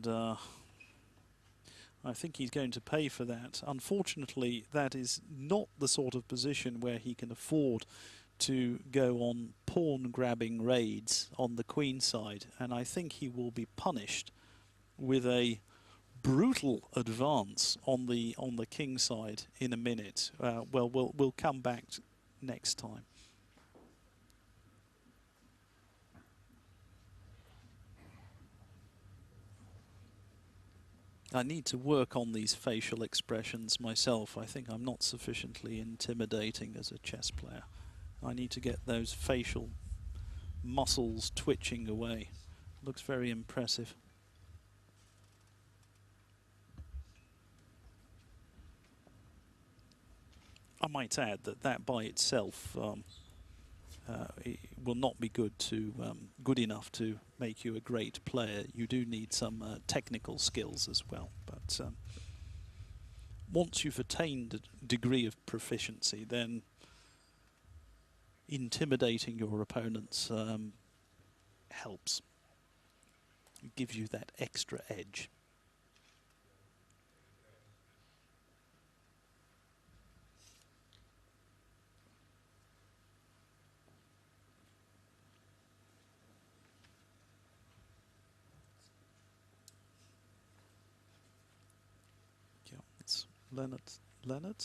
I think he's going to pay for that. Unfortunately, that is not the sort of position where he can afford to go on pawn-grabbing raids on the queen side, and I think he will be punished with a brutal advance on the king side in a minute. Well, we'll come back next time. I need to work on these facial expressions myself. I think I'm not sufficiently intimidating as a chess player. I need to get those facial muscles twitching away. Looks very impressive. I might add that by itself it will not be good enough to make you a great player. You do need some technical skills as well. But once you've attained a degree of proficiency, then intimidating your opponents helps. It gives you that extra edge. Leonard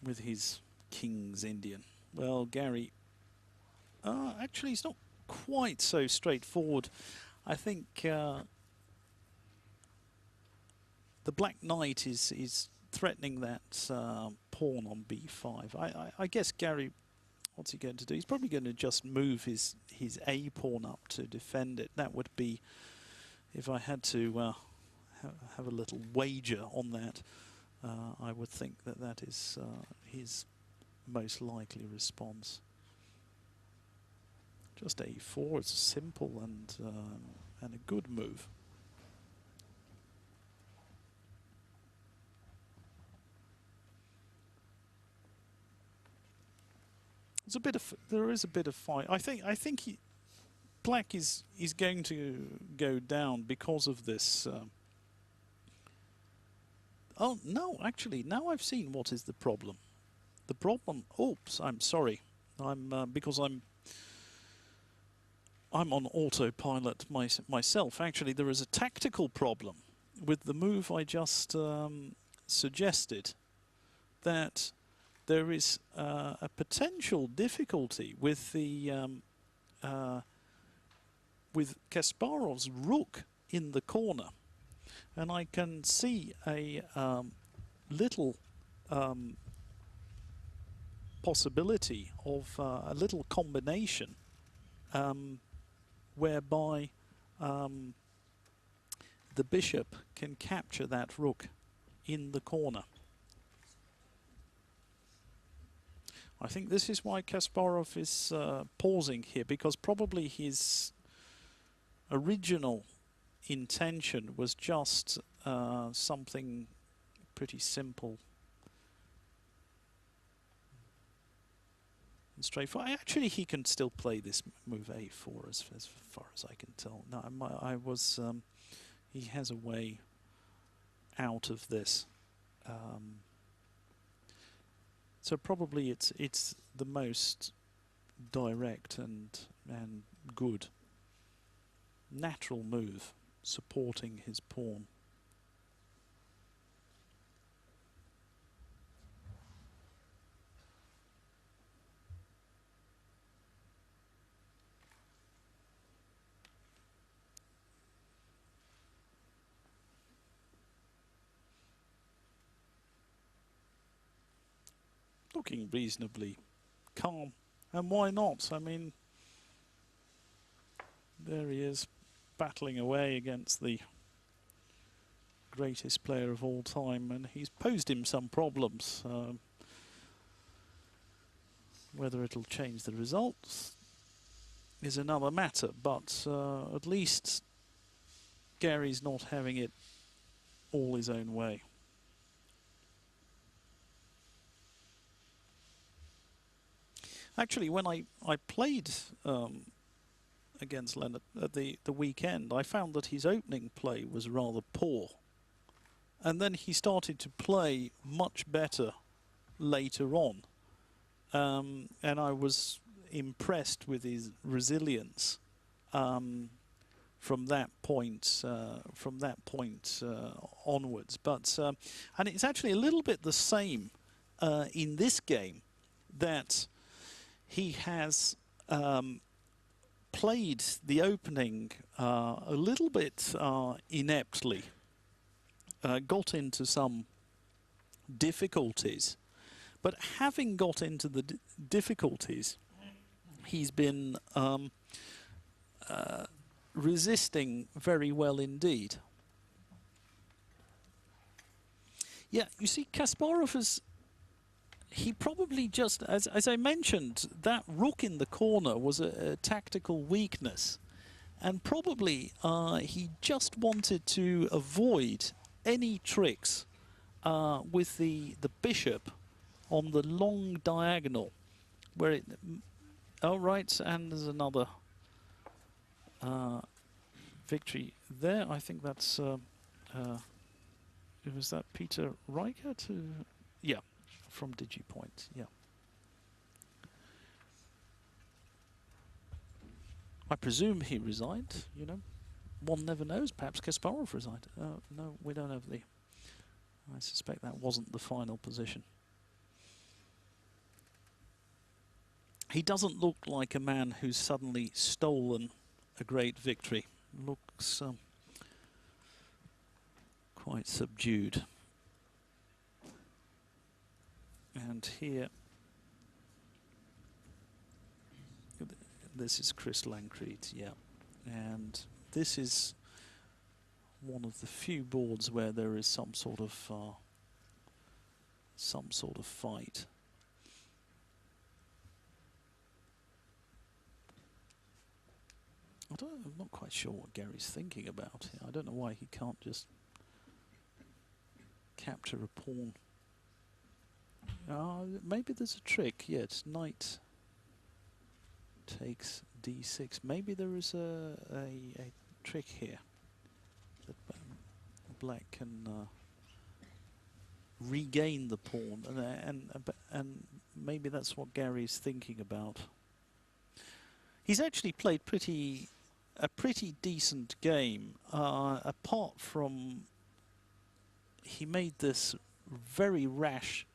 with his King's Indian. Well, Garry, actually, it's not quite so straightforward. I think the Black Knight is threatening that pawn on b5. I guess Garry, what's he going to do? He's probably going to just move his A pawn up to defend it. That would be, if I had to have a little wager on that, I would think that is his most likely response. Just a4, it's simple and a good move. There is a bit of fight. I think Black is going to go down because of this. Oh no, actually, now I've seen what is the problem. The problem. Oops, I'm sorry. Because I'm on autopilot myself. Actually, there is a tactical problem with the move I just suggested. That there is a potential difficulty with the with Kasparov's rook in the corner. And I can see a little possibility of a little combination whereby the bishop can capture that rook in the corner. I think this is why Kasparov is pausing here, because probably his original intention was just something pretty simple and straightforward. Actually, he can still play this move a4 as far as I can tell. No, he has a way out of this. So probably it's the most direct and good natural move, supporting his pawn. Looking reasonably calm, and why not? I mean, there he is, battling away against the greatest player of all time, and he's posed him some problems. Whether it'll change the results is another matter, but at least Garry's not having it all his own way. Actually, when I played against Leonard at the weekend, I found that his opening play was rather poor. And then he started to play much better later on. And I was impressed with his resilience from that point onwards. But and it's actually a little bit the same in this game, that he has played the opening a little bit ineptly, got into some difficulties, but having got into the difficulties, he's been resisting very well indeed. Yeah, you see, Kasparov has... He probably just, as I mentioned, that rook in the corner was a tactical weakness. And probably he just wanted to avoid any tricks with the bishop on the long diagonal, where it... Oh, right, and there's another victory there. I think that's... was that Peter Reichert? Yeah, from DigiPoint, yeah. I presume he resigned, you know. One never knows. Perhaps Kasparov resigned. No, we don't have the... I suspect that wasn't the final position. He doesn't look like a man who's suddenly stolen a great victory. Looks quite subdued. And here, this is Chris Lancrete, yeah. And this is one of the few boards where there is some sort of fight. I'm not quite sure what Gary's thinking about here. I don't know why he can't just capture a pawn. Maybe there's a trick. Yeah, it's knight takes d6. Maybe there is a trick here that black can regain the pawn, and maybe that's what Gary's thinking about. He's actually played a pretty decent game, apart from he made this very rash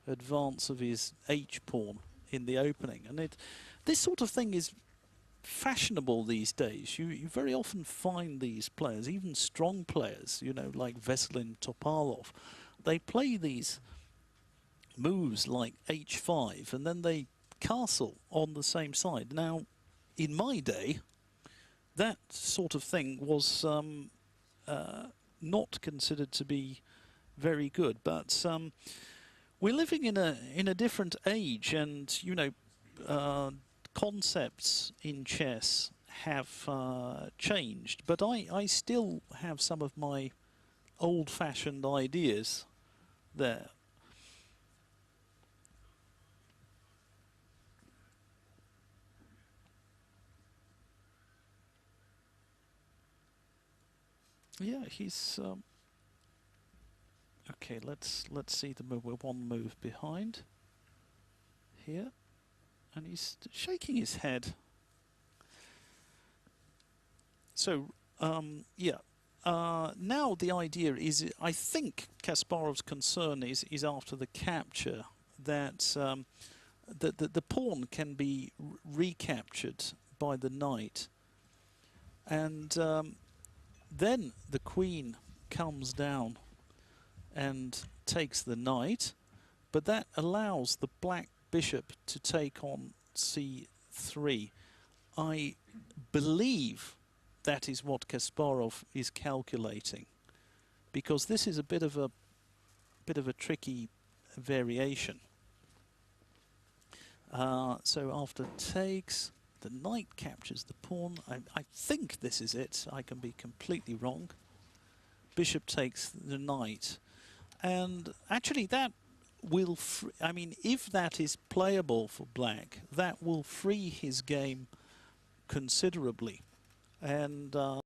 advance of his h-pawn in the opening, and this sort of thing is fashionable these days. You very often find these players, even strong players, you know, like Veselin Topalov, they play these moves like h5 and then they castle on the same side. Now, in my day, that sort of thing was not considered to be very good, but we're living in a different age, and you know, concepts in chess have changed, but I still have some of my old-fashioned ideas there. Yeah, he's okay. Let's see the move. We're one move behind here, and he's shaking his head. So yeah. Now the idea is, I think Kasparov's concern is after the capture that the pawn can be recaptured by the knight, and then the queen comes down and takes the knight, but that allows the black bishop to take on c3. I believe that is what Kasparov is calculating, because this is a bit of a tricky variation. So after takes, the knight captures the pawn. I think this is it. I can be completely wrong. Bishop takes the knight, and actually that will I mean, if that is playable for black, that will free his game considerably. And